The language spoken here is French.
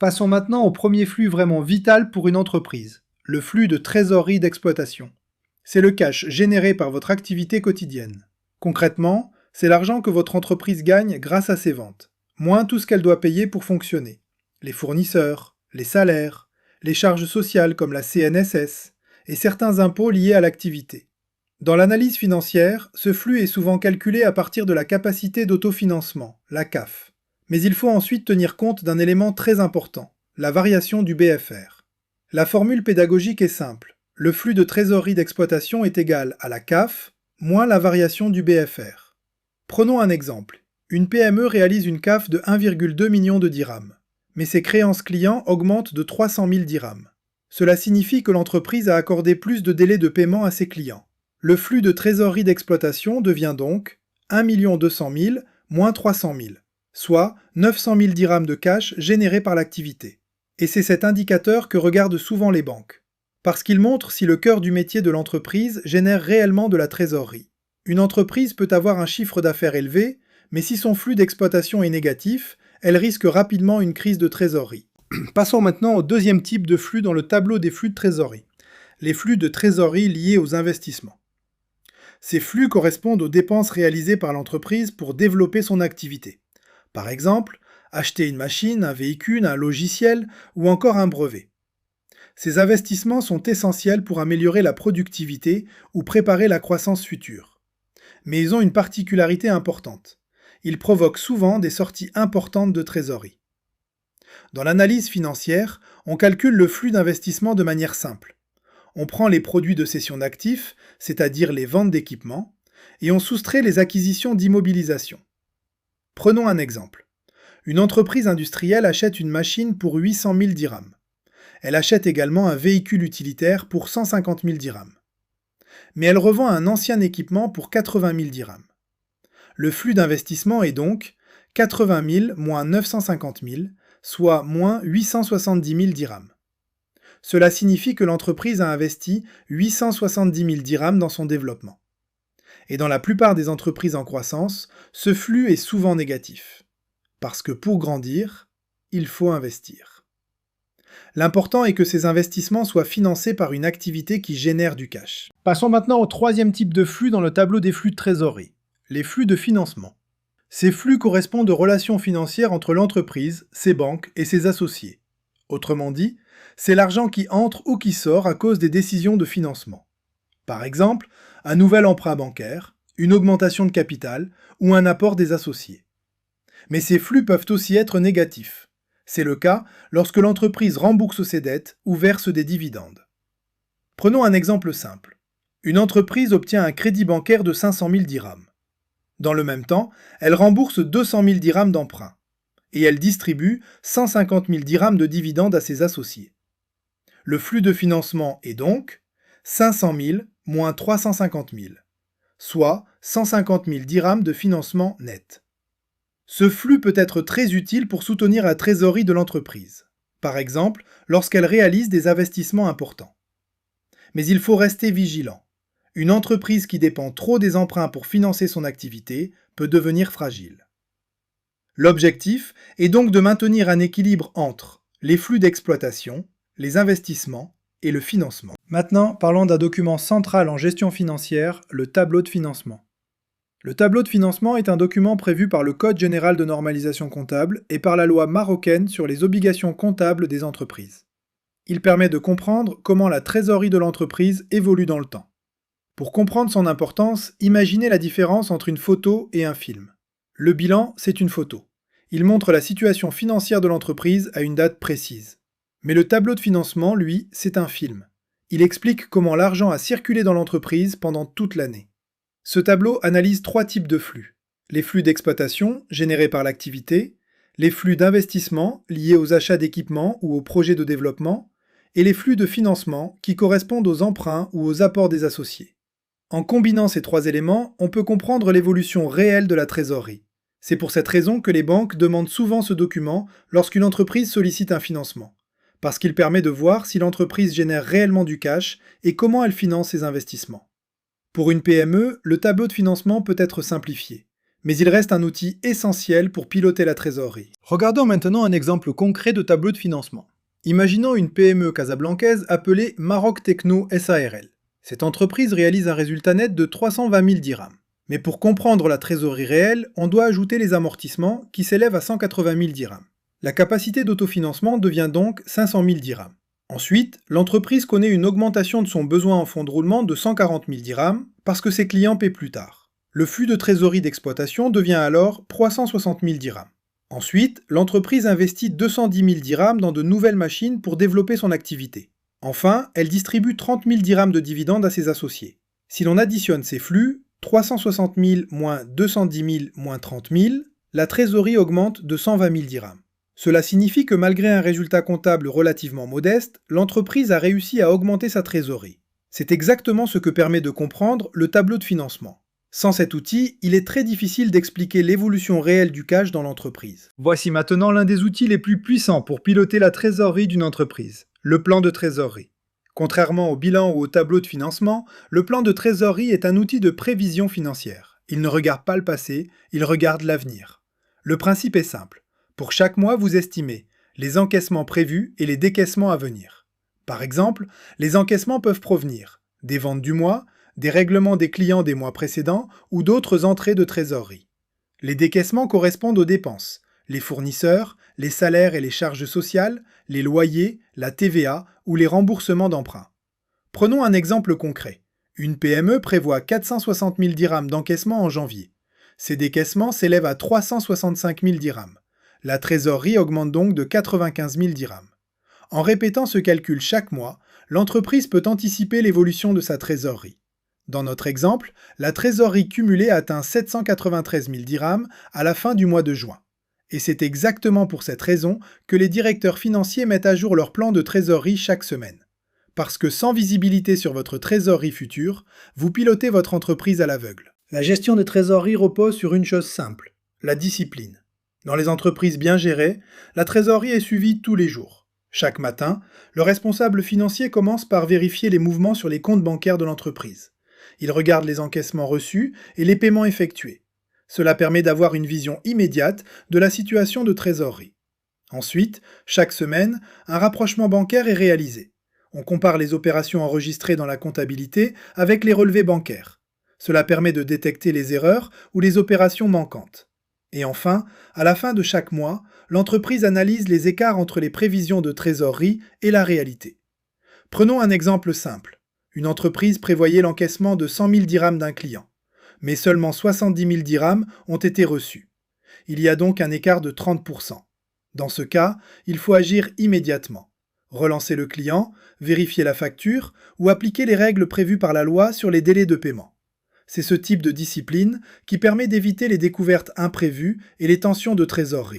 Passons maintenant au premier flux vraiment vital pour une entreprise, le flux de trésorerie d'exploitation. C'est le cash généré par votre activité quotidienne. Concrètement, c'est l'argent que votre entreprise gagne grâce à ses ventes, moins tout ce qu'elle doit payer pour fonctionner. Les fournisseurs, les salaires, les charges sociales comme la CNSS, et certains impôts liés à l'activité. Dans l'analyse financière, ce flux est souvent calculé à partir de la capacité d'autofinancement, la CAF. Mais il faut ensuite tenir compte d'un élément très important, la variation du BFR. La formule pédagogique est simple. Le flux de trésorerie d'exploitation est égal à la CAF moins la variation du BFR. Prenons un exemple. Une PME réalise une CAF de 1,2 million de dirhams, mais ses créances clients augmentent de 300 000 dirhams. Cela signifie que l'entreprise a accordé plus de délais de paiement à ses clients. Le flux de trésorerie d'exploitation devient donc 1 200 000 moins 300 000, soit 900 000 dirhams de cash générés par l'activité. Et c'est cet indicateur que regardent souvent les banques, parce qu'il montre si le cœur du métier de l'entreprise génère réellement de la trésorerie. Une entreprise peut avoir un chiffre d'affaires élevé, mais si son flux d'exploitation est négatif, elle risque rapidement une crise de trésorerie. Passons maintenant au deuxième type de flux dans le tableau des flux de trésorerie, les flux de trésorerie liés aux investissements. Ces flux correspondent aux dépenses réalisées par l'entreprise pour développer son activité. Par exemple, acheter une machine, un véhicule, un logiciel ou encore un brevet. Ces investissements sont essentiels pour améliorer la productivité ou préparer la croissance future. Mais ils ont une particularité importante. Ils provoquent souvent des sorties importantes de trésorerie. Dans l'analyse financière, on calcule le flux d'investissement de manière simple. On prend les produits de cession d'actifs, c'est-à-dire les ventes d'équipements, et on soustrait les acquisitions d'immobilisation. Prenons un exemple. Une entreprise industrielle achète une machine pour 800 000 dirhams. Elle achète également un véhicule utilitaire pour 150 000 dirhams. Mais elle revend un ancien équipement pour 80 000 dirhams. Le flux d'investissement est donc 80 000 moins 950 000, soit moins 870 000 dirhams. Cela signifie que l'entreprise a investi 870 000 dirhams dans son développement. Et dans la plupart des entreprises en croissance, ce flux est souvent négatif. Parce que pour grandir, il faut investir. L'important est que ces investissements soient financés par une activité qui génère du cash. Passons maintenant au troisième type de flux dans le tableau des flux de trésorerie, les flux de financement. Ces flux correspondent aux relations financières entre l'entreprise, ses banques et ses associés. Autrement dit, c'est l'argent qui entre ou qui sort à cause des décisions de financement. Par exemple, un nouvel emprunt bancaire, une augmentation de capital ou un apport des associés. Mais ces flux peuvent aussi être négatifs. C'est le cas lorsque l'entreprise rembourse ses dettes ou verse des dividendes. Prenons un exemple simple. Une entreprise obtient un crédit bancaire de 500 000 dirhams. Dans le même temps, elle rembourse 200 000 dirhams d'emprunt. Et elle distribue 150 000 dirhams de dividendes à ses associés. Le flux de financement est donc 500 000 moins 350 000, soit 150 000 dirhams de financement net. Ce flux peut être très utile pour soutenir la trésorerie de l'entreprise, par exemple lorsqu'elle réalise des investissements importants. Mais il faut rester vigilant. Une entreprise qui dépend trop des emprunts pour financer son activité peut devenir fragile. L'objectif est donc de maintenir un équilibre entre les flux d'exploitation, les investissements et le financement. Maintenant, parlons d'un document central en gestion financière, le tableau de financement. Le tableau de financement est un document prévu par le Code général de normalisation comptable et par la loi marocaine sur les obligations comptables des entreprises. Il permet de comprendre comment la trésorerie de l'entreprise évolue dans le temps. Pour comprendre son importance, imaginez la différence entre une photo et un film. Le bilan, c'est une photo. Il montre la situation financière de l'entreprise à une date précise. Mais le tableau de financement, lui, c'est un film. Il explique comment l'argent a circulé dans l'entreprise pendant toute l'année. Ce tableau analyse 3 types de flux. Les flux d'exploitation, générés par l'activité, les flux d'investissement, liés aux achats d'équipements ou aux projets de développement, et les flux de financement, qui correspondent aux emprunts ou aux apports des associés. En combinant ces 3 éléments, on peut comprendre l'évolution réelle de la trésorerie. C'est pour cette raison que les banques demandent souvent ce document lorsqu'une entreprise sollicite un financement, parce qu'il permet de voir si l'entreprise génère réellement du cash et comment elle finance ses investissements. Pour une PME, le tableau de financement peut être simplifié, Mais il reste un outil essentiel pour piloter la trésorerie. Regardons maintenant un exemple concret de tableau de financement. Imaginons une PME casablancaise appelée Maroc Techno SARL. Cette entreprise réalise un résultat net de 320 000 dirhams. Mais pour comprendre la trésorerie réelle, on doit ajouter les amortissements qui s'élèvent à 180 000 dirhams. La capacité d'autofinancement devient donc 500 000 dirhams. Ensuite, l'entreprise connaît une augmentation de son besoin en fonds de roulement de 140 000 dirhams parce que ses clients paient plus tard. Le flux de trésorerie d'exploitation devient alors 360 000 dirhams. Ensuite, l'entreprise investit 210 000 dirhams dans de nouvelles machines pour développer son activité. Enfin, elle distribue 30 000 dirhams de dividendes à ses associés. Si l'on additionne ces flux, 360 000 moins 210 000 moins 30 000, la trésorerie augmente de 120 000 dirhams. Cela signifie que malgré un résultat comptable relativement modeste, l'entreprise a réussi à augmenter sa trésorerie. C'est exactement ce que permet de comprendre le tableau de financement. Sans cet outil, il est très difficile d'expliquer l'évolution réelle du cash dans l'entreprise. Voici maintenant l'un des outils les plus puissants pour piloter la trésorerie d'une entreprise, le plan de trésorerie. Contrairement au bilan ou au tableau de financement, le plan de trésorerie est un outil de prévision financière. Il ne regarde pas le passé, il regarde l'avenir. Le principe est simple. Pour chaque mois, vous estimez les encaissements prévus et les décaissements à venir. Par exemple, les encaissements peuvent provenir des ventes du mois, des règlements des clients des mois précédents ou d'autres entrées de trésorerie. Les décaissements correspondent aux dépenses, les fournisseurs, les salaires et les charges sociales, les loyers, la TVA ou les remboursements d'emprunts. Prenons un exemple concret. Une PME prévoit 460 000 dirhams d'encaissement en janvier. Ces décaissements s'élèvent à 365 000 dirhams. La trésorerie augmente donc de 95 000 dirhams. En répétant ce calcul chaque mois, l'entreprise peut anticiper l'évolution de sa trésorerie. Dans notre exemple, la trésorerie cumulée atteint 793 000 dirhams à la fin du mois de juin. Et c'est exactement pour cette raison que les directeurs financiers mettent à jour leur plan de trésorerie chaque semaine. Parce que sans visibilité sur votre trésorerie future, vous pilotez votre entreprise à l'aveugle. La gestion des trésoreries repose sur une chose simple, la discipline. Dans les entreprises bien gérées, la trésorerie est suivie tous les jours. Chaque matin, le responsable financier commence par vérifier les mouvements sur les comptes bancaires de l'entreprise. Il regarde les encaissements reçus et les paiements effectués. Cela permet d'avoir une vision immédiate de la situation de trésorerie. Ensuite, chaque semaine, un rapprochement bancaire est réalisé. On compare les opérations enregistrées dans la comptabilité avec les relevés bancaires. Cela permet de détecter les erreurs ou les opérations manquantes. Et enfin, à la fin de chaque mois, l'entreprise analyse les écarts entre les prévisions de trésorerie et la réalité. Prenons un exemple simple. Une entreprise prévoyait l'encaissement de 100 000 dirhams d'un client, mais seulement 70 000 dirhams ont été reçus. Il y a donc un écart de 30%. Dans ce cas, il faut agir immédiatement. Relancer le client, vérifier la facture ou appliquer les règles prévues par la loi sur les délais de paiement. C'est ce type de discipline qui permet d'éviter les découvertes imprévues et les tensions de trésorerie.